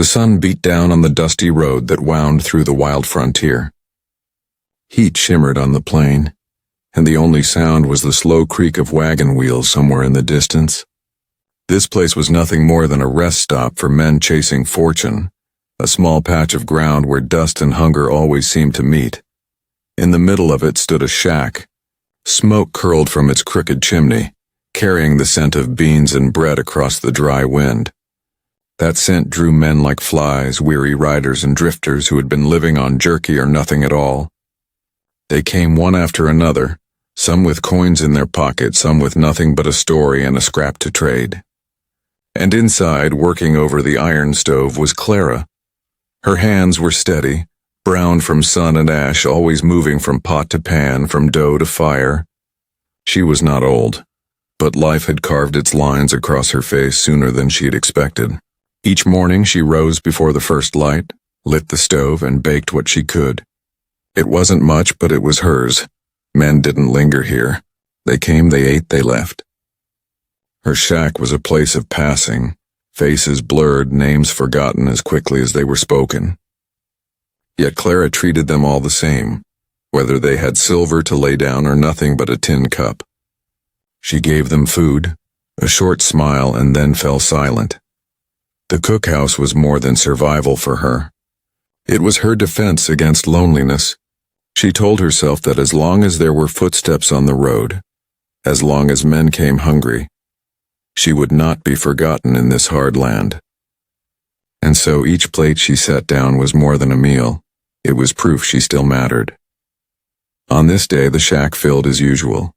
The sun beat down on the dusty road that wound through the wild frontier. Heat shimmered on the plain, and the only sound was the slow creak of wagon wheels somewhere in the distance. This place was nothing more than a rest stop for men chasing fortune, a small patch of ground where dust and hunger always seemed to meet. In the middle of it stood a shack. Smoke curled from its crooked chimney, carrying the scent of beans and bread across the dry wind. That scent drew men like flies, weary riders and drifters who had been living on jerky or nothing at all. They came one after another, some with coins in their pockets, some with nothing but a story and a scrap to trade. And inside, working over the iron stove, was Clara. Her hands were steady, brown from sun and ash, always moving from pot to pan, from dough to fire. She was not old, but life had carved its lines across her face sooner than she had expected. Each morning she rose before the first light, lit the stove, and baked what she could. It wasn't much, but it was hers. Men didn't linger here. They came, they ate, they left. Her shack was a place of passing, faces blurred, names forgotten as quickly as they were spoken. Yet Clara treated them all the same, whether they had silver to lay down or nothing but a tin cup. She gave them food, a short smile, and then fell silent. The cookhouse was more than survival for her. It was her defense against loneliness. She told herself that as long as there were footsteps on the road, as long as men came hungry, she would not be forgotten in this hard land. And so each plate she set down was more than a meal. It was proof she still mattered. On this day, the shack filled as usual.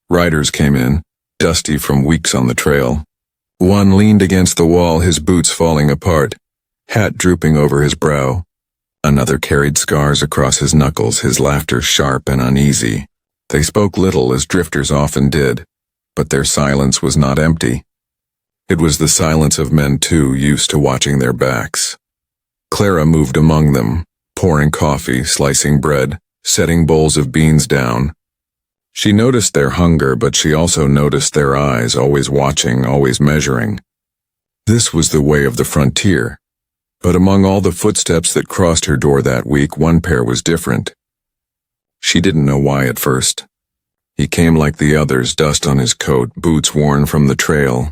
Riders came in, dusty from weeks on the trail. One leaned against the wall, his boots falling apart, hat drooping over his brow. Another carried scars across his knuckles, his laughter sharp and uneasy. They spoke little, as drifters often did, but their silence was not empty. It was the silence of men too, used to watching their backs. Clara moved among them, pouring coffee, slicing bread, setting bowls of beans down. She noticed their hunger, but she also noticed their eyes, always watching, always measuring. This was the way of the frontier. But among all the footsteps that crossed her door that week, one pair was different. She didn't know why at first. He came like the others, dust on his coat, boots worn from the trail.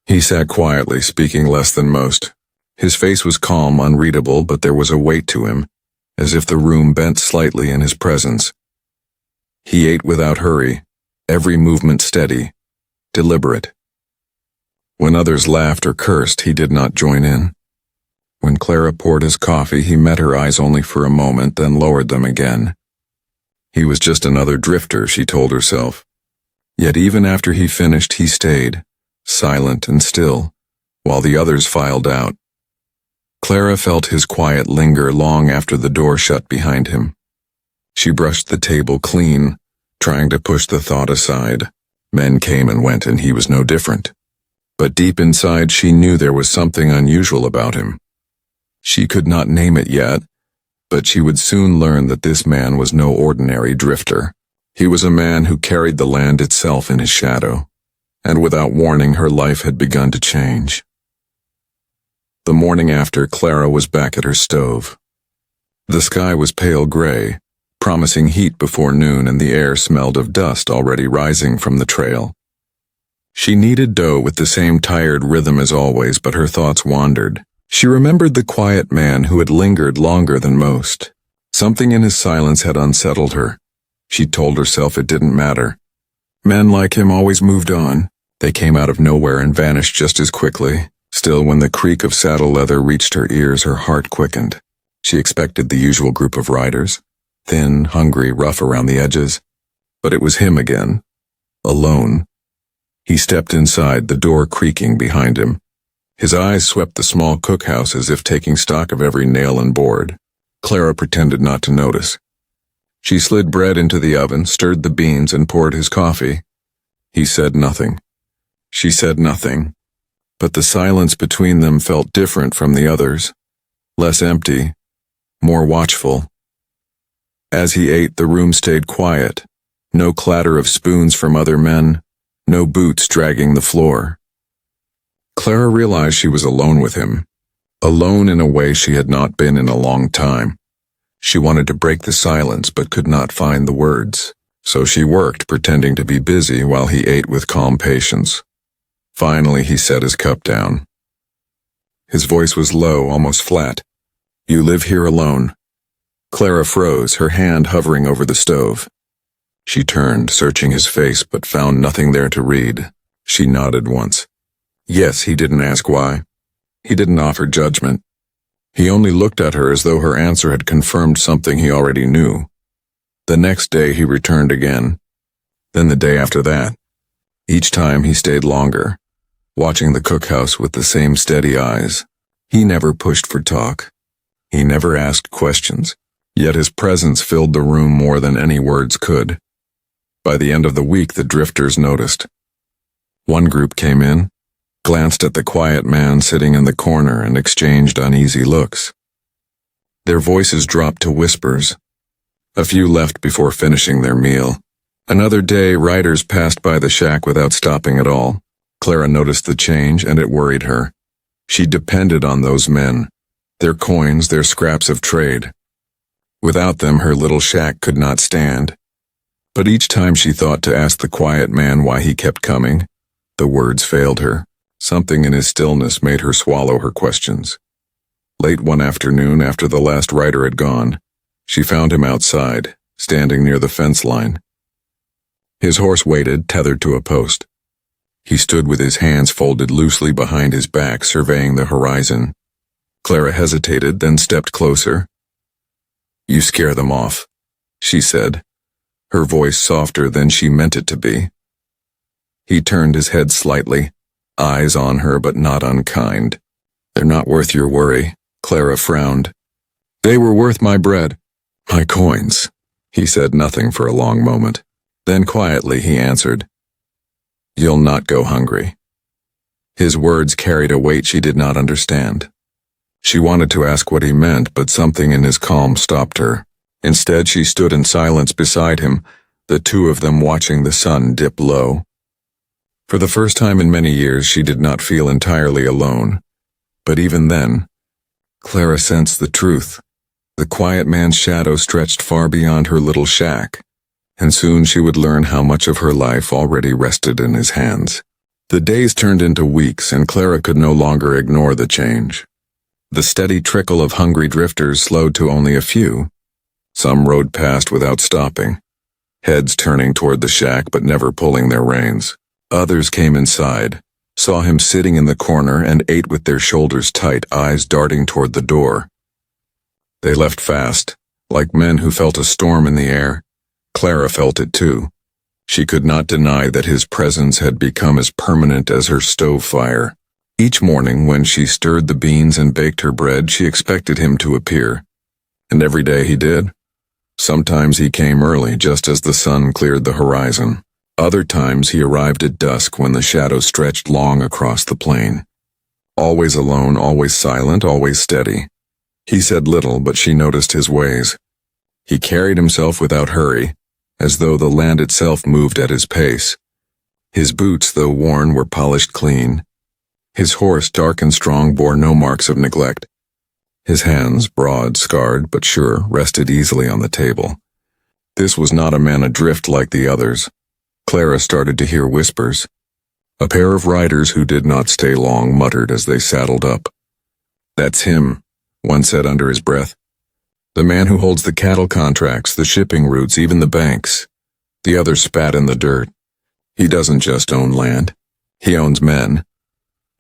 He sat quietly, speaking less than most. His face was calm, unreadable, but there was a weight to him, as if the room bent slightly in his presence. He ate without hurry, every movement steady, deliberate. When others laughed or cursed, he did not join in. When Clara poured his coffee, he met her eyes only for a moment, then lowered them again. He was just another drifter, she told herself. Yet even after he finished, he stayed, silent and still, while the others filed out. Clara felt his quiet linger long after the door shut behind him. She brushed the table clean, trying to push the thought aside. Men came and went, and he was no different. But deep inside, she knew there was something unusual about him. She could not name it yet, but she would soon learn that this man was no ordinary drifter. He was a man who carried the land itself in his shadow, and without warning, her life had begun to change. The morning after, Clara was back at her stove. The sky was pale gray, promising heat before noon, and the air smelled of dust already rising from the trail. She kneaded dough with the same tired rhythm as always, but her thoughts wandered. She remembered the quiet man who had lingered longer than most. Something in his silence had unsettled her. She told herself it didn't matter. Men like him always moved on. They came out of nowhere and vanished just as quickly. Still, when the creak of saddle leather reached her ears, her heart quickened. She expected the usual group of riders. Thin, hungry, rough around the edges. But it was him again. Alone. He stepped inside, the door creaking behind him. His eyes swept the small cookhouse as if taking stock of every nail and board. Clara pretended not to notice. She slid bread into the oven, stirred the beans, and poured his coffee. He said nothing. She said nothing. But the silence between them felt different from the others. Less empty, more watchful. As he ate, the room stayed quiet. No clatter of spoons from other men, no boots dragging the floor. Clara realized she was alone with him. alone in a way she had not been in a long time. She wanted to break the silence but could not find the words, so she worked pretending to be busy while he ate with calm patience. Finally, he set his cup down. His voice was low, almost flat. "You live here alone?" Clara froze, her hand hovering over the stove. She turned, searching his face, but found nothing there to read. She nodded once. Yes, he didn't ask why. He didn't offer judgment. He only looked at her as though her answer had confirmed something he already knew. The next day he returned again. Then the day after that. Each time he stayed longer, watching the cookhouse with the same steady eyes. He never pushed for talk. He never asked questions, yet his presence filled the room more than any words could. By the end of the week, the drifters noticed. One group came in, glanced at the quiet man sitting in the corner, and exchanged uneasy looks. Their voices dropped to whispers. A few left before finishing their meal. Another day, riders passed by the shack without stopping at all. Clara noticed the change, and it worried her. She depended on those men, their coins, their scraps of trade. Without them, her little shack could not stand. But each time she thought to ask the quiet man why he kept coming, the words failed her. Something in his stillness made her swallow her questions. Late one afternoon, after the last rider had gone, she found him outside, standing near the fence line. His horse waited, tethered to a post. He stood with his hands folded loosely behind his back, surveying the horizon. Clara hesitated, then stepped closer. "You scare them off," she said, her voice softer than she meant it to be. He turned his head slightly, eyes on her but not unkind. "They're not worth your worry," Clara frowned. "They were worth my bread, my coins." He said nothing for a long moment. Then quietly he answered, "You'll not go hungry." His words carried a weight she did not understand. She wanted to ask what he meant, but something in his calm stopped her. Instead, she stood in silence beside him, the two of them watching the sun dip low. For the first time in many years, she did not feel entirely alone. But even then, Clara sensed the truth. The quiet man's shadow stretched far beyond her little shack, and soon she would learn how much of her life already rested in his hands. The days turned into weeks, and Clara could no longer ignore the change. The steady trickle of hungry drifters slowed to only a few. Some rode past without stopping, heads turning toward the shack but never pulling their reins. Others came inside, saw him sitting in the corner, and ate with their shoulders tight, eyes darting toward the door. They left fast, like men who felt a storm in the air. Clara felt it too. She could not deny that his presence had become as permanent as her stove fire. Each morning, when she stirred the beans and baked her bread, she expected him to appear. And every day he did. Sometimes he came early, just as the sun cleared the horizon. Other times he arrived at dusk when the shadow stretched long across the plain. Always alone, always silent, always steady. He said little, but she noticed his ways. He carried himself without hurry, as though the land itself moved at his pace. His boots, though worn, were polished clean. His horse, dark and strong, bore no marks of neglect. His hands, broad, scarred, but sure, rested easily on the table. This was not a man adrift like the others. Clara started to hear whispers. A pair of riders who did not stay long muttered as they saddled up. "That's him," one said under his breath. "The man who holds the cattle contracts, the shipping routes, even the banks." The other spat in the dirt. "He doesn't just own land. He owns men."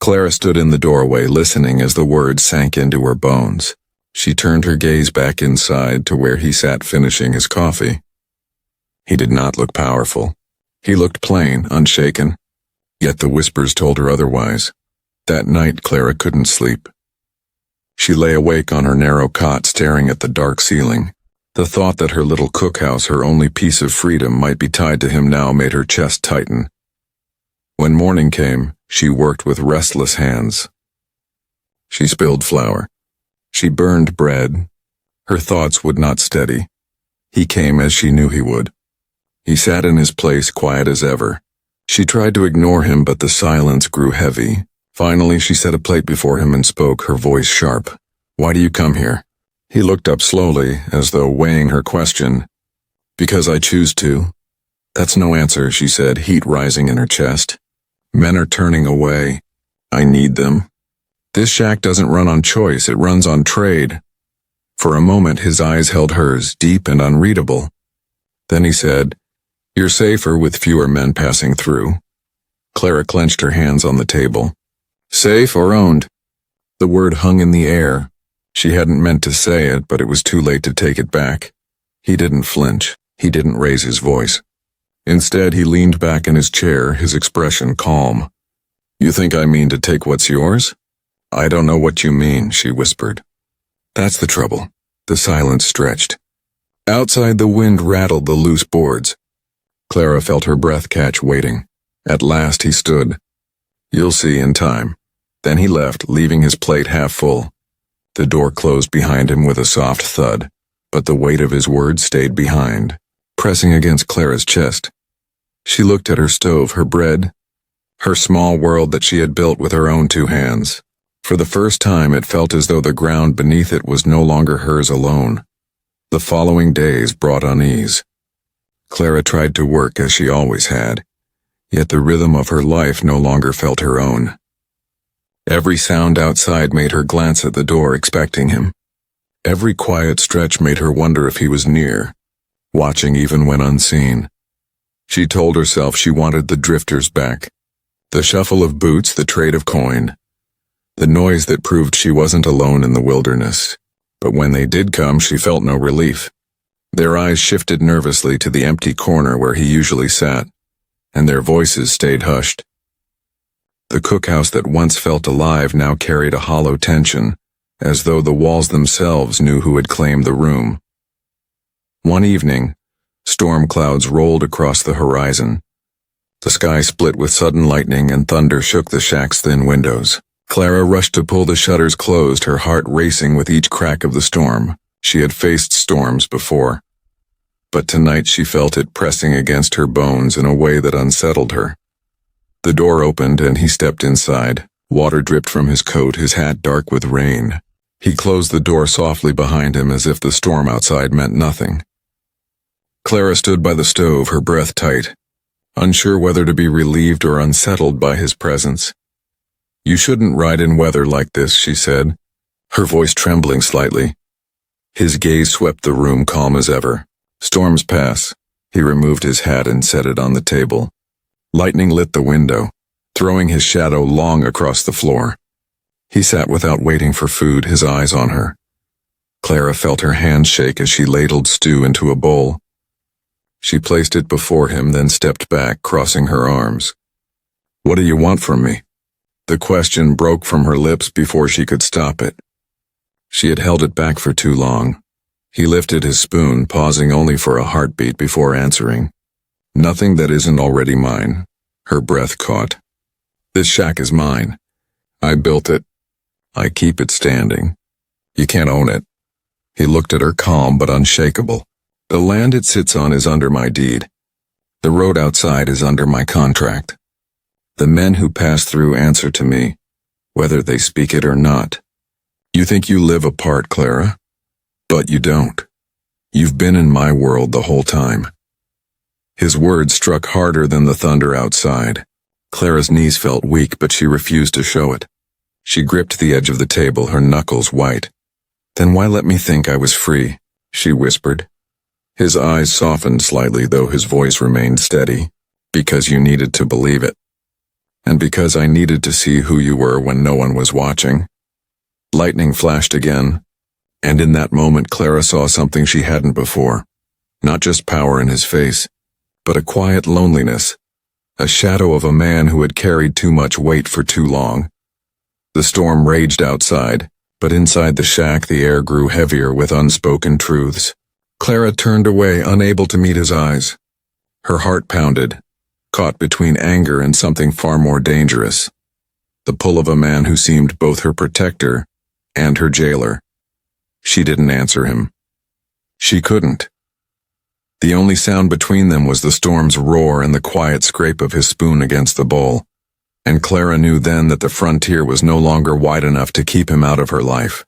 Clara stood in the doorway, listening as the words sank into her bones. She turned her gaze back inside to where he sat finishing his coffee. He did not look powerful. He looked plain, unshaken. Yet the whispers told her otherwise. That night, Clara couldn't sleep. She lay awake on her narrow cot, staring at the dark ceiling. The thought that her little cookhouse, her only piece of freedom, might be tied to him now made her chest tighten. When morning came, she worked with restless hands. She spilled flour. She burned bread. Her thoughts would not steady. He came as she knew he would. He sat in his place, quiet as ever. She tried to ignore him, but the silence grew heavy, Finally, she set a plate before him and spoke, her voice sharp. "Why do you come here?" He looked up slowly, as though weighing her question. "Because I choose to." "That's no answer," she said, heat rising in her chest. "Men are turning away. I need them. This shack doesn't run on choice, it runs on trade." For a moment his eyes held hers, deep and unreadable. Then he said, "You're safer with fewer men passing through." Clara clenched her hands on the table. "Safe or owned?" The word hung in the air. She hadn't meant to say it, but it was too late to take it back. He didn't flinch. He didn't raise his voice. Instead, he leaned back in his chair, his expression calm. "You think I mean to take what's yours?" "I don't know what you mean," she whispered. "That's the trouble." The silence stretched. Outside, the wind rattled the loose boards. Clara felt her breath catch, waiting. At last he stood. "You'll see in time." Then he left, leaving his plate half full. The door closed behind him with a soft thud, but the weight of his words stayed behind, pressing against Clara's chest. She looked at her stove, her bread, her small world that she had built with her own two hands. For the first time, it felt as though the ground beneath it was no longer hers alone. The following days brought unease. Clara tried to work as she always had, yet the rhythm of her life no longer felt her own. Every sound outside made her glance at the door, expecting him. Every quiet stretch made her wonder if he was near, watching even when unseen. She told herself she wanted the drifters back. The shuffle of boots, the trade of coin. The noise that proved she wasn't alone in the wilderness. But when they did come, she felt no relief. Their eyes shifted nervously to the empty corner where he usually sat, and their voices stayed hushed. The cookhouse that once felt alive now carried a hollow tension, as though the walls themselves knew who had claimed the room. One evening, storm clouds rolled across the horizon. The sky split with sudden lightning and thunder shook the shack's thin windows. Clara rushed to pull the shutters closed, her heart racing with each crack of the storm. She had faced storms before, but tonight she felt it pressing against her bones in a way that unsettled her. The door opened and he stepped inside. Water dripped from his coat, his hat dark with rain. He closed the door softly behind him as if the storm outside meant nothing. Clara stood by the stove, her breath tight, unsure whether to be relieved or unsettled by his presence. "You shouldn't ride in weather like this," she said, her voice trembling slightly. His gaze swept the room, calm as ever. "Storms pass." He removed his hat and set it on the table. Lightning lit the window, throwing his shadow long across the floor. He sat without waiting for food, his eyes on her. Clara felt her hands shake as she ladled stew into a bowl. She placed it before him, then stepped back, crossing her arms. "What do you want from me?" The question broke from her lips before she could stop it. She had held it back for too long. He lifted his spoon, pausing only for a heartbeat before answering. "Nothing that isn't already mine." Her breath caught. "This shack is mine. I built it. I keep it standing. You can't own it." He looked at her, calm but unshakable. "The land it sits on is under my deed. The road outside is under my contract. The men who pass through answer to me, whether they speak it or not. You think you live apart, Clara? But you don't. You've been in my world the whole time." His words struck harder than the thunder outside. Clara's knees felt weak, but she refused to show it. She gripped the edge of the table, her knuckles white. "Then why let me think I was free?" she whispered. His eyes softened slightly, though his voice remained steady. "Because you needed to believe it. And because I needed to see who you were when no one was watching." Lightning flashed again, and in that moment Clara saw something she hadn't before. Not just power in his face, but a quiet loneliness, a shadow of a man who had carried too much weight for too long. The storm raged outside, but inside the shack the air grew heavier with unspoken truths. Clara turned away, unable to meet his eyes. Her heart pounded, caught between anger and something far more dangerous. The pull of a man who seemed both her protector and her jailer. She didn't answer him. She couldn't. The only sound between them was the storm's roar and the quiet scrape of his spoon against the bowl. and Clara knew then that the frontier was no longer wide enough to keep him out of her life.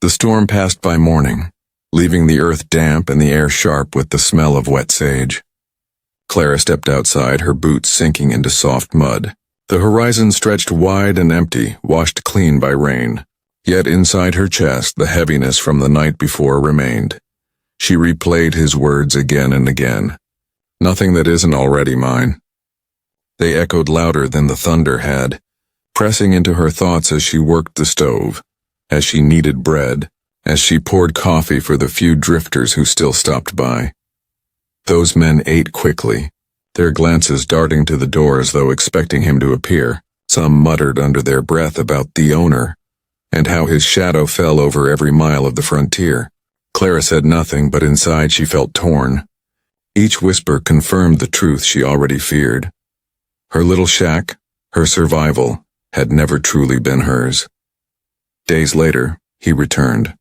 The storm passed by morning, leaving the earth damp and the air sharp with the smell of wet sage. Clara stepped outside, her boots sinking into soft mud. The horizon stretched wide and empty, washed clean by rain. Yet inside her chest, the heaviness from the night before remained. She replayed his words again and again. Nothing that isn't already mine. They echoed louder than the thunder had, pressing into her thoughts as she worked the stove, as she kneaded bread, as she poured coffee for the few drifters who still stopped by. Those men ate quickly, their glances darting to the door as though expecting him to appear. Some muttered under their breath about the owner, and how his shadow fell over every mile of the frontier. Clara said nothing, but inside she felt torn. Each whisper confirmed the truth she already feared. Her little shack, her survival, had never truly been hers. Days later, he returned.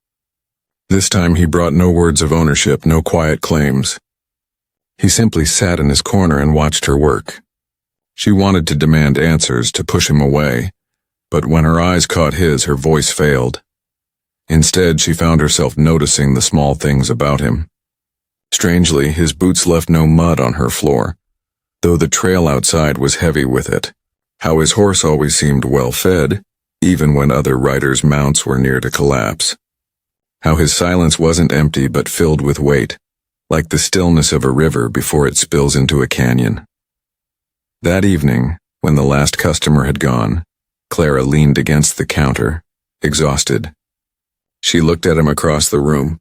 This time he brought no words of ownership, no quiet claims. He simply sat in his corner and watched her work. She wanted to demand answers, to push him away, but when her eyes caught his, her voice failed. Instead, she found herself noticing the small things about him. Strangely, his boots left no mud on her floor, though the trail outside was heavy with it. How his horse always seemed well-fed, even when other riders' mounts were near to collapse. How his silence wasn't empty but filled with weight, like the stillness of a river before it spills into a canyon. That evening, when the last customer had gone, Clara leaned against the counter, exhausted. She looked at him across the room.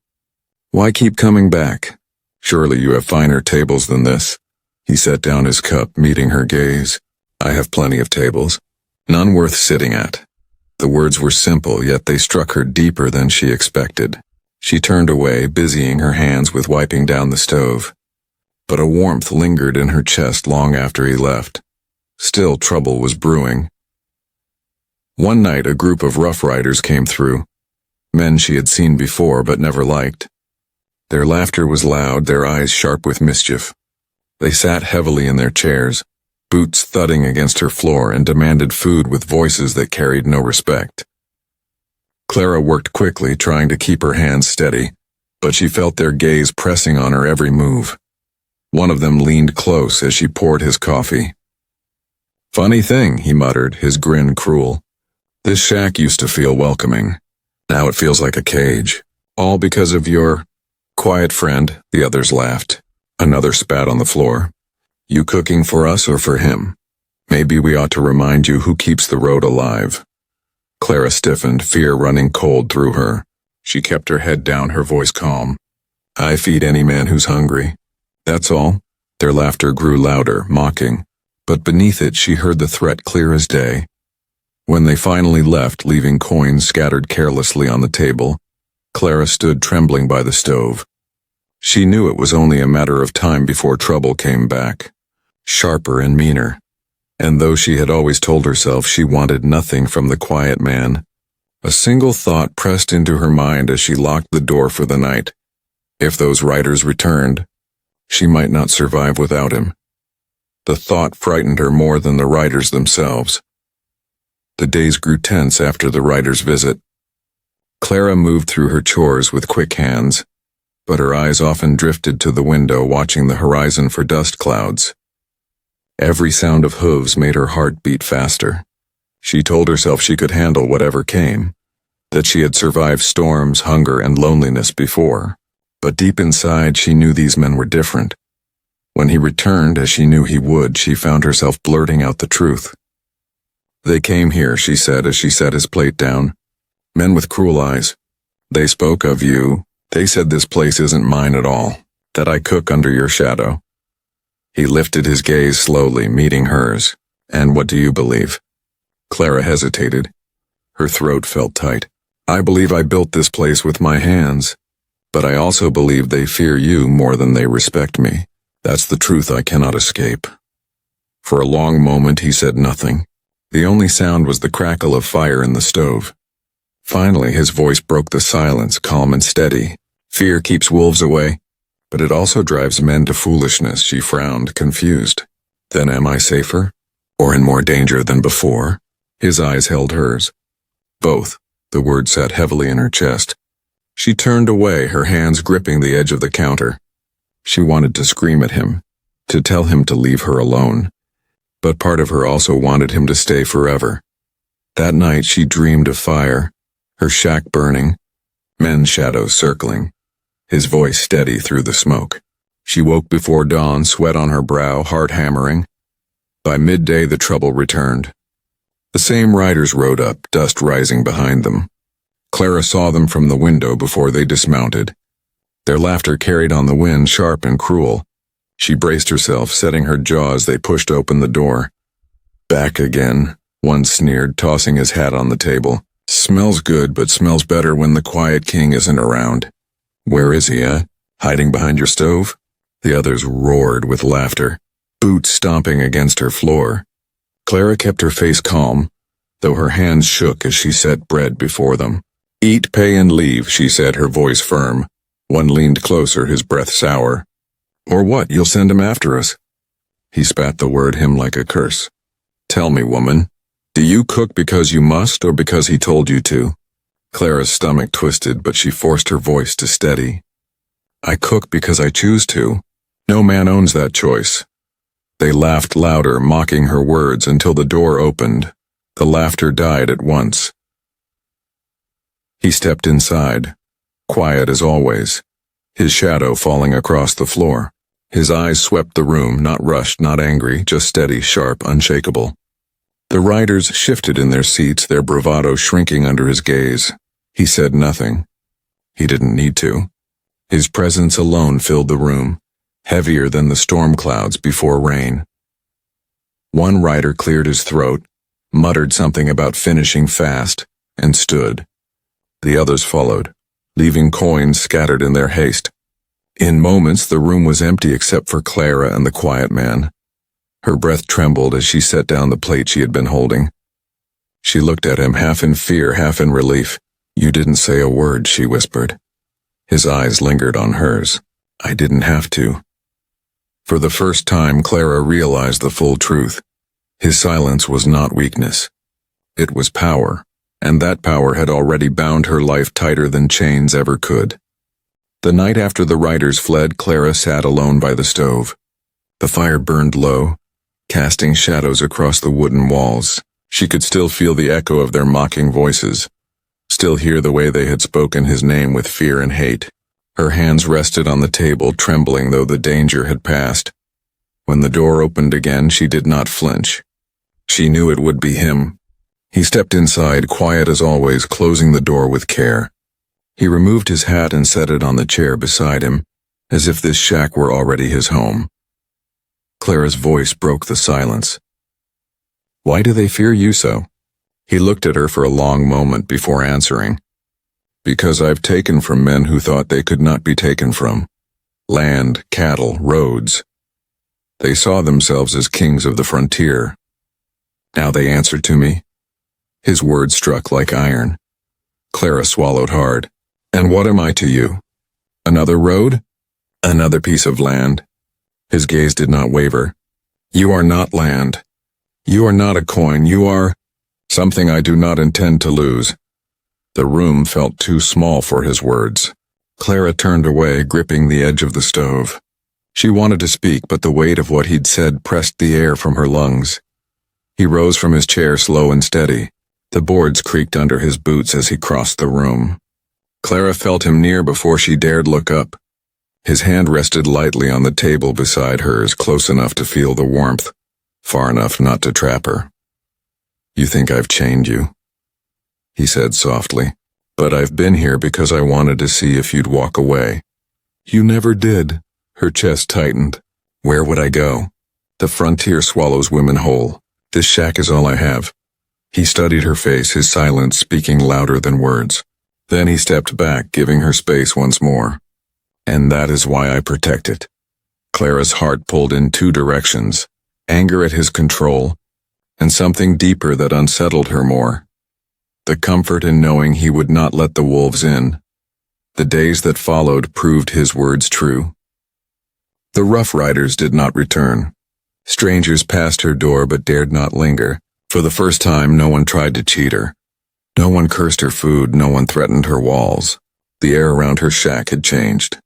"Why keep coming back? Surely you have finer tables than this." He set down his cup, meeting her gaze. "I have plenty of tables. None worth sitting at." The words were simple, yet they struck her deeper than she expected. She turned away, busying her hands with wiping down the stove. But a warmth lingered in her chest long after he left. Still, trouble was brewing. One night, a group of Rough Riders came through, men she had seen before but never liked. Their laughter was loud, their eyes sharp with mischief. They sat heavily in their chairs, boots thudding against her floor, and demanded food with voices that carried no respect. Clara worked quickly, trying to keep her hands steady, but she felt their gaze pressing on her every move. One of them leaned close as she poured his coffee. "Funny thing," he muttered, his grin cruel. "This shack used to feel welcoming. Now it feels like a cage. All because of your quiet friend." The others laughed. Another spat on the floor. "You cooking for us or for him? Maybe we ought to remind you who keeps the road alive." Clara stiffened, fear running cold through her. She kept her head down, her voice calm. "I feed any man who's hungry. That's all." Their laughter grew louder, mocking, but beneath it she heard the threat clear as day. When they finally left, leaving coins scattered carelessly on the table, Clara stood trembling by the stove. She knew it was only a matter of time before trouble came back, sharper and meaner. And though she had always told herself she wanted nothing from the quiet man, a single thought pressed into her mind as she locked the door for the night. If those riders returned, she might not survive without him. The thought frightened her more than the riders themselves. The days grew tense after the riders' visit. Clara moved through her chores with quick hands, but her eyes often drifted to the window, watching the horizon for dust clouds. Every sound of hooves made her heart beat faster. She told herself she could handle whatever came, that she had survived storms, hunger, and loneliness before. But deep inside, she knew these men were different. When he returned, as she knew he would, she found herself blurting out the truth. "They came here," she said as she set his plate down. "Men with cruel eyes. They spoke of you. They said this place isn't mine at all, that I cook under your shadow." He lifted his gaze slowly, meeting hers. "And what do you believe?" Clara hesitated. Her throat felt tight. "I believe I built this place with my hands, but I also believe they fear you more than they respect me. That's the truth I cannot escape." For a long moment he said nothing. The only sound was the crackle of fire in the stove. Finally his voice broke the silence, calm and steady. "Fear keeps wolves away, but it also drives men to foolishness." She frowned, confused. "Then am I safer? Or in more danger than before? His eyes held hers. Both. The word sat heavily in her chest. She turned away, her hands gripping the edge of the counter. She wanted to scream at him, to tell him to leave her alone. But part of her also wanted him to stay forever. That night she dreamed of fire, her shack burning, men's shadows circling, his voice steady through the smoke. She woke before dawn, sweat on her brow, heart hammering. By midday the trouble returned. The same riders rode up, dust rising behind them. Clara saw them from the window before they dismounted. Their laughter carried on the wind, sharp and cruel. She braced herself, setting her jaw as they pushed open the door. Back again, one sneered, tossing his hat on the table. Smells good, but smells better when the quiet king isn't around. Where is he, Hiding behind your stove? The others roared with laughter, boots stomping against her floor. Clara kept her face calm, though her hands shook as she set bread before them. Eat, pay, and leave, she said, her voice firm. One leaned closer, his breath sour. Or what, you'll send him after us? He spat the word him like a curse. Tell me, woman, do you cook because you must or because he told you to? Clara's stomach twisted, but she forced her voice to steady. I cook because I choose to. No man owns that choice. They laughed louder, mocking her words until the door opened. The laughter died at once. He stepped inside, quiet as always, his shadow falling across the floor. His eyes swept the room, not rushed, not angry, just steady, sharp, unshakable. The riders shifted in their seats, their bravado shrinking under his gaze. He said nothing. He didn't need to. His presence alone filled the room, heavier than the storm clouds before rain. One rider cleared his throat, muttered something about finishing fast, and stood. The others followed, leaving coins scattered in their haste. In moments, the room was empty except for Clara and the quiet man. Her breath trembled as she set down the plate she had been holding. She looked at him, half in fear, half in relief. You didn't say a word, she whispered. His eyes lingered on hers. I didn't have to. For the first time, Clara realized the full truth. His silence was not weakness. It was power, and that power had already bound her life tighter than chains ever could. The night after the riders fled, Clara sat alone by the stove. The fire burned low, casting shadows across the wooden walls. She could still feel the echo of their mocking voices, still hear the way they had spoken his name with fear and hate. Her hands rested on the table, trembling though the danger had passed. When the door opened again, she did not flinch. She knew it would be him. He stepped inside, quiet as always, closing the door with care. He removed his hat and set it on the chair beside him, as if this shack were already his home. Clara's voice broke the silence. Why do they fear you so? He looked at her for a long moment before answering. Because I've taken from men who thought they could not be taken from. Land, cattle, roads. They saw themselves as kings of the frontier. Now they answer to me. His words struck like iron. Clara swallowed hard. And what am I to you? Another road? Another piece of land? His gaze did not waver. You are not land. You are not a coin. You are something I do not intend to lose. The room felt too small for his words. Clara turned away, gripping the edge of the stove. She wanted to speak, but the weight of what he'd said pressed the air from her lungs. He rose from his chair, slow and steady. The boards creaked under his boots as he crossed the room. Clara felt him near before she dared look up. His hand rested lightly on the table beside hers, close enough to feel the warmth, far enough not to trap her. You think I've chained you? He said softly. But I've been here because I wanted to see if you'd walk away. You never did. Her chest tightened. Where would I go? The frontier swallows women whole. This shack is all I have. He studied her face, his silence speaking louder than words. Then he stepped back, giving her space once more. And that is why I protect it. Clara's heart pulled in two directions, anger at his control, and something deeper that unsettled her more. The comfort in knowing he would not let the wolves in. The days that followed proved his words true. The Rough Riders did not return. Strangers passed her door but dared not linger. For the first time, no one tried to cheat her. No one cursed her food, no one threatened her walls. The air around her shack had changed.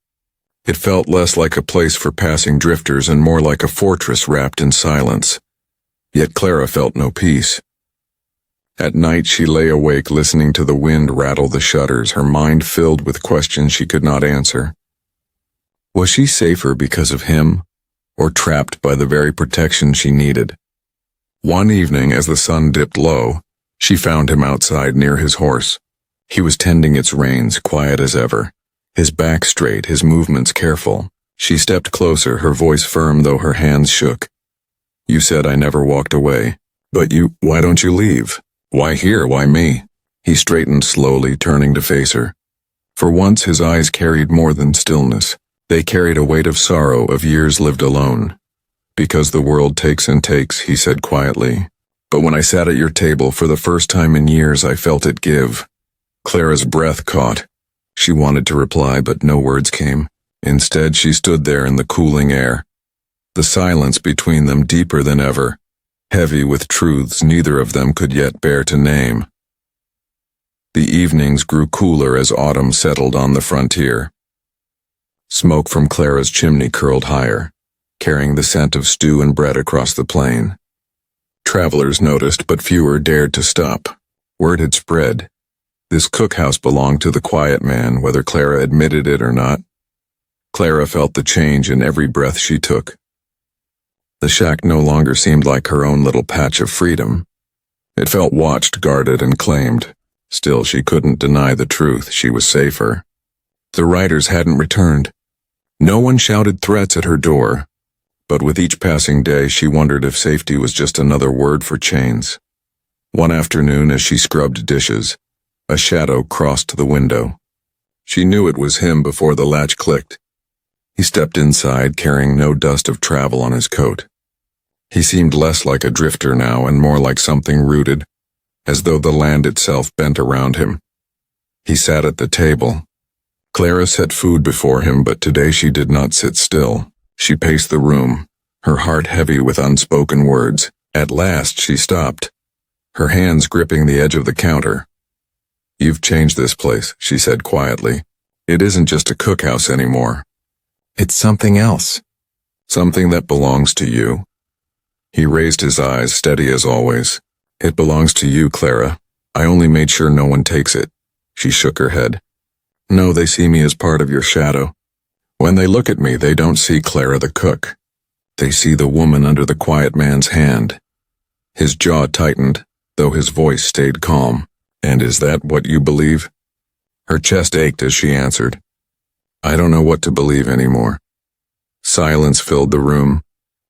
It felt less like a place for passing drifters and more like a fortress wrapped in silence. Yet Clara felt no peace. At night she lay awake listening to the wind rattle the shutters, her mind filled with questions she could not answer. Was she safer because of him, or trapped by the very protection she needed? One evening, as the sun dipped low, she found him outside near his horse. He was tending its reins, quiet as ever, his back straight, his movements careful. She stepped closer, her voice firm though her hands shook. You said I never walked away. But why don't you leave? Why here? Why me? He straightened slowly, turning to face her. For once his eyes carried more than stillness. They carried a weight of sorrow, of years lived alone. Because the world takes and takes, he said quietly. But when I sat at your table for the first time in years, I felt it give. Clara's breath caught. She wanted to reply, but no words came. Instead, she stood there in the cooling air. The silence between them deeper than ever, heavy with truths neither of them could yet bear to name. The evenings grew cooler as autumn settled on the frontier. Smoke from Clara's chimney curled higher, carrying the scent of stew and bread across the plain. Travelers noticed, but fewer dared to stop. Word had spread. This cookhouse belonged to the quiet man, whether Clara admitted it or not. Clara felt the change in every breath she took. The shack no longer seemed like her own little patch of freedom. It felt watched, guarded, and claimed. Still, she couldn't deny the truth. She was safer. The riders hadn't returned. No one shouted threats at her door. But with each passing day, she wondered if safety was just another word for chains. One afternoon, as she scrubbed dishes, a shadow crossed the window. She knew it was him before the latch clicked. He stepped inside, carrying no dust of travel on his coat. He seemed less like a drifter now and more like something rooted, as though the land itself bent around him. He sat at the table. Clara set food before him, but today she did not sit still. She paced the room, her heart heavy with unspoken words. At last she stopped, her hands gripping the edge of the counter. You've changed this place, she said quietly. It isn't just a cookhouse anymore. It's something else. Something that belongs to you. He raised his eyes, steady as always. It belongs to you, Clara. I only made sure no one takes it. She shook her head. No, they see me as part of your shadow. When they look at me, they don't see Clara the cook. They see the woman under the quiet man's hand. His jaw tightened, though his voice stayed calm. And is that what you believe? Her chest ached as she answered. I don't know what to believe anymore. Silence filled the room.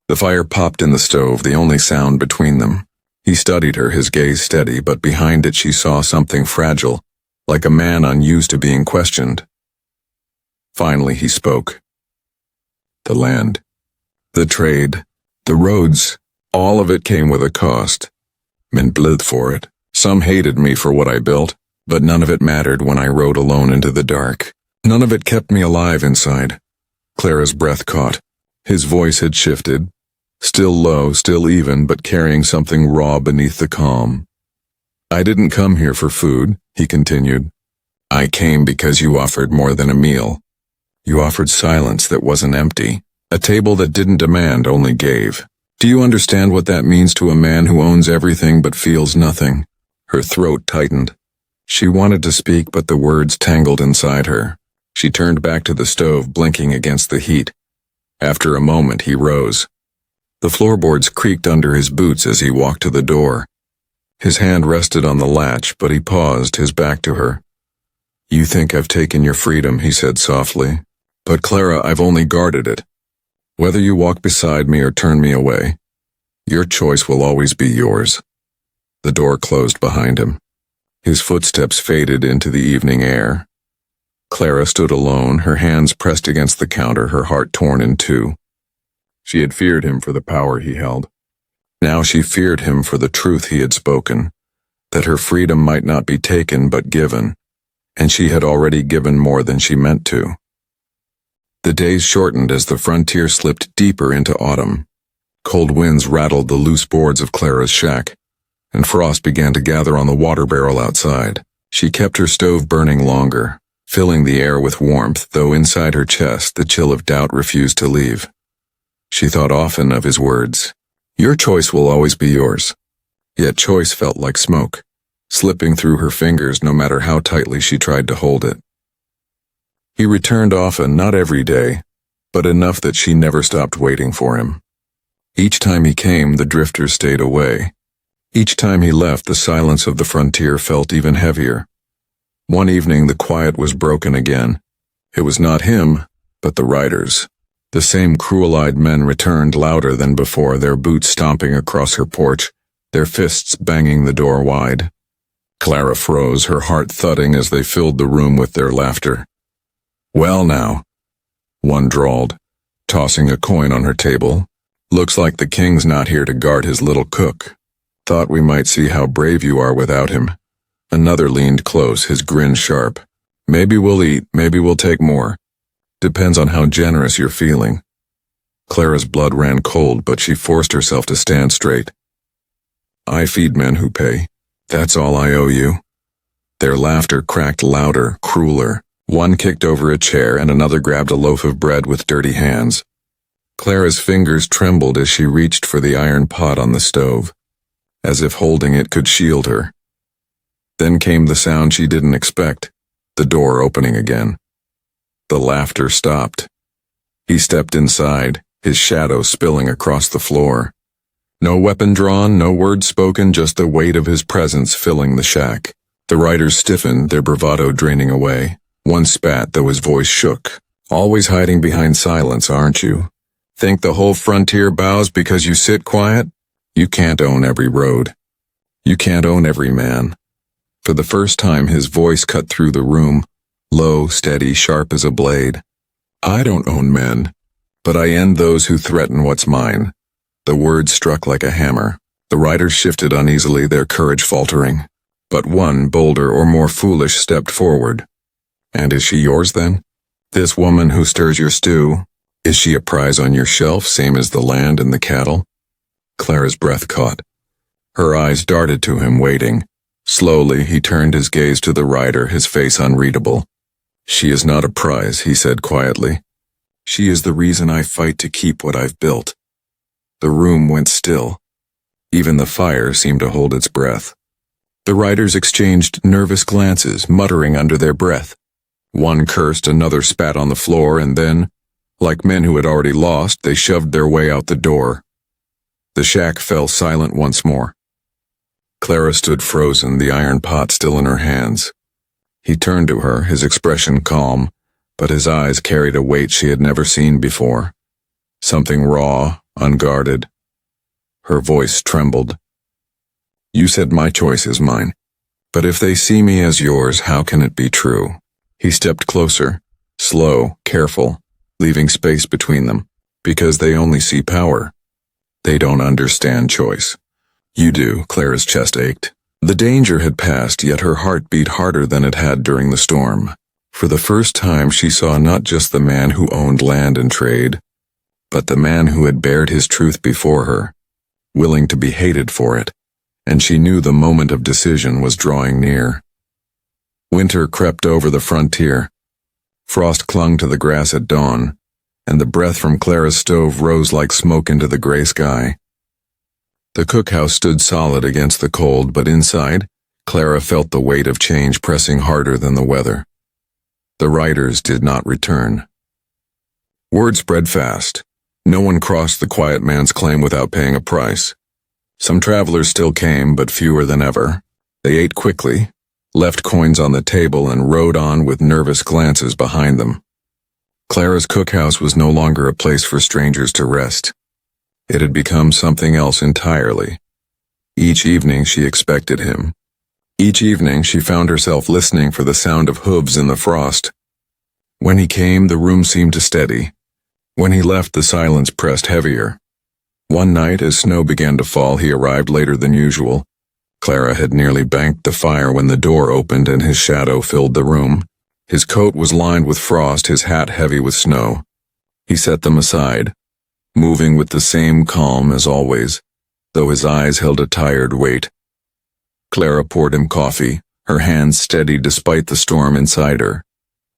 The fire popped in the stove, the only sound between them. He studied her, his gaze steady, but behind it she saw something fragile, like a man unused to being questioned. Finally he spoke. The land, the trade, the roads, all of it came with a cost. Men bled for it. Some hated me for what I built, but none of it mattered when I rode alone into the dark. None of it kept me alive inside. Clara's breath caught. His voice had shifted. Still low, still even, but carrying something raw beneath the calm. I didn't come here for food, he continued. I came because you offered more than a meal. You offered silence that wasn't empty, a table that didn't demand, only gave. Do you understand what that means to a man who owns everything but feels nothing? Her throat tightened. She wanted to speak, but the words tangled inside her. She turned back to the stove, blinking against the heat. After a moment, he rose. The floorboards creaked under his boots as he walked to the door. His hand rested on the latch, but he paused, his back to her. You think I've taken your freedom, he said softly. But Clara, I've only guarded it. Whether you walk beside me or turn me away, your choice will always be yours. The door closed behind him. His footsteps faded into the evening air. Clara stood alone, her hands pressed against the counter, her heart torn in two. She had feared him for the power he held. Now she feared him for the truth he had spoken, that her freedom might not be taken but given, and she had already given more than she meant to. The days shortened as the frontier slipped deeper into autumn. Cold winds rattled the loose boards of Clara's shack, and frost began to gather on the water barrel outside. She kept her stove burning longer, filling the air with warmth, though inside her chest the chill of doubt refused to leave. She thought often of his words, "Your choice will always be yours." Yet choice felt like smoke, slipping through her fingers no matter how tightly she tried to hold it. He returned often, not every day, but enough that she never stopped waiting for him. Each time he came, the drifters stayed away. Each time he left, the silence of the frontier felt even heavier. One evening, the quiet was broken again. It was not him, but the riders. The same cruel-eyed men returned, louder than before, their boots stomping across her porch, their fists banging the door wide. Clara froze, her heart thudding as they filled the room with their laughter. "Well now," one drawled, tossing a coin on her table. "Looks like the king's not here to guard his little cook. Thought we might see how brave you are without him." Another leaned close, his grin sharp. "Maybe we'll eat, maybe we'll take more. Depends on how generous you're feeling." Clara's blood ran cold, but she forced herself to stand straight. "I feed men who pay. That's all I owe you." Their laughter cracked louder, crueler. One kicked over a chair and another grabbed a loaf of bread with dirty hands. Clara's fingers trembled as she reached for the iron pot on the stove, as if holding it could shield her. Then came the sound she didn't expect, the door opening again. The laughter stopped. He stepped inside, his shadow spilling across the floor. No weapon drawn, no word spoken, just the weight of his presence filling the shack. The riders stiffened, their bravado draining away. One spat, though his voice shook. "Always hiding behind silence, aren't you? Think the whole frontier bows because you sit quiet? You can't own every road. You can't own every man." For the first time his voice cut through the room, low, steady, sharp as a blade. "I don't own men, but I end those who threaten what's mine." The words struck like a hammer. The riders shifted uneasily, their courage faltering. But one, bolder or more foolish, stepped forward. "And is she yours then? This woman who stirs your stew, is she a prize on your shelf, same as the land and the cattle?" Clara's breath caught. Her eyes darted to him, waiting. Slowly, he turned his gaze to the rider, his face unreadable. "She is not a prize," he said quietly. "She is the reason I fight to keep what I've built." The room went still. Even the fire seemed to hold its breath. The riders exchanged nervous glances, muttering under their breath. One cursed, another spat on the floor, and then, like men who had already lost, they shoved their way out the door. The shack fell silent once more. Clara stood frozen, the iron pot still in her hands. He turned to her, his expression calm, but his eyes carried a weight she had never seen before. Something raw, unguarded. Her voice trembled. "You said my choice is mine. But if they see me as yours, how can it be true?" He stepped closer, slow, careful, leaving space between them, because they only see power. They don't understand choice. "You do," Clara's chest ached. The danger had passed, yet her heart beat harder than it had during the storm. For the first time she saw not just the man who owned land and trade, but the man who had bared his truth before her, willing to be hated for it, and she knew the moment of decision was drawing near. Winter crept over the frontier. Frost clung to the grass at dawn, and the breath from Clara's stove rose like smoke into the gray sky. The cookhouse stood solid against the cold, but inside, Clara felt the weight of change pressing harder than the weather. The riders did not return. Word spread fast. No one crossed the quiet man's claim without paying a price. Some travelers still came, but fewer than ever. They ate quickly, left coins on the table, and rode on with nervous glances behind them. Clara's cookhouse was no longer a place for strangers to rest. It had become something else entirely. Each evening she expected him. Each evening she found herself listening for the sound of hooves in the frost. When he came, the room seemed to steady. When he left, the silence pressed heavier. One night, as snow began to fall, he arrived later than usual. Clara had nearly banked the fire when the door opened and his shadow filled the room. His coat was lined with frost, his hat heavy with snow. He set them aside. moving with the same calm as always, though his eyes held a tired weight. Clara poured him coffee, her hands steady despite the storm inside her.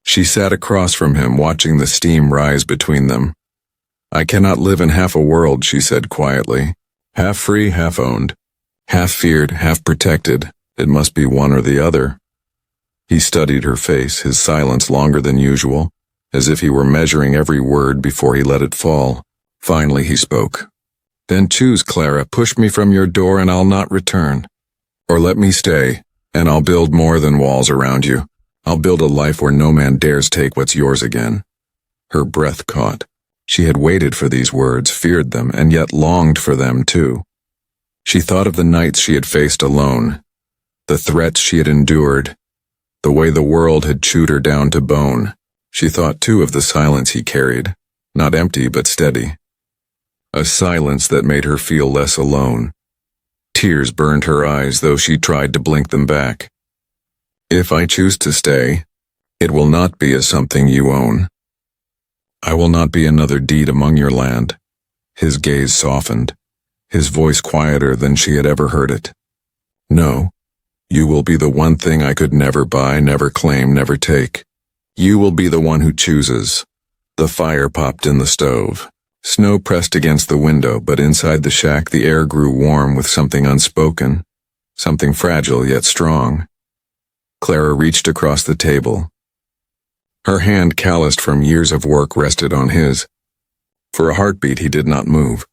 She sat across from him, watching the steam rise between them. "I cannot live in half a world," she said quietly. "Half free, half owned. Half feared, half protected. It must be one or the other." He studied her face, his silence longer than usual, as if he were measuring every word before he let it fall. Finally he spoke. "Then choose, Clara. Push me from your door and I'll not return. Or let me stay, and I'll build more than walls around you. I'll build a life where no man dares take what's yours again." Her breath caught. She had waited for these words, feared them, and yet longed for them too. She thought of the nights she had faced alone, the threats she had endured, the way the world had chewed her down to bone. She thought too of the silence he carried, not empty but steady. A silence that made her feel less alone. Tears burned her eyes, though she tried to blink them back. "If I choose to stay, it will not be as something you own. I will not be another deed among your land." His gaze softened, his voice quieter than she had ever heard it. "No, you will be the one thing I could never buy, never claim, never take. You will be the one who chooses." The fire popped in the stove. Snow pressed against the window, but inside the shack the air grew warm with something unspoken, something fragile yet strong. Clara reached across the table. Her hand, calloused from years of work, rested on his. For a heartbeat he did not move.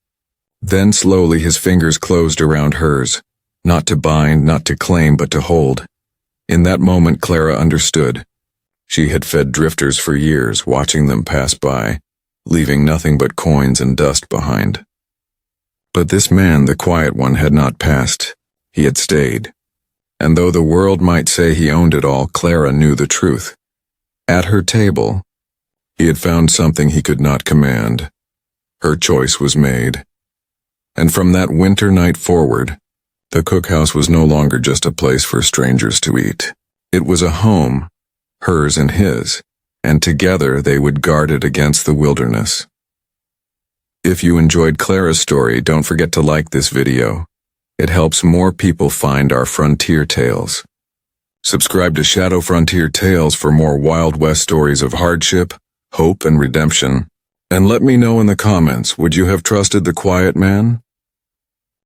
Then slowly his fingers closed around hers, not to bind, not to claim, but to hold. In that moment Clara understood. She had fed drifters for years, watching them pass by, leaving nothing but coins and dust behind. But this man, the quiet one, had not passed. He had stayed. And though the world might say he owned it all, Clara knew the truth. At her table, he had found something he could not command. Her choice was made. And from that winter night forward, the cookhouse was no longer just a place for strangers to eat. It was a home, hers and his, and together they would guard it against the wilderness. If you enjoyed Clara's story, don't forget to like this video. It helps more people find our frontier tales. Subscribe to Shadow Frontier Tales for more Wild West stories of hardship, hope, and redemption. And let me know in the comments, would you have trusted the quiet man?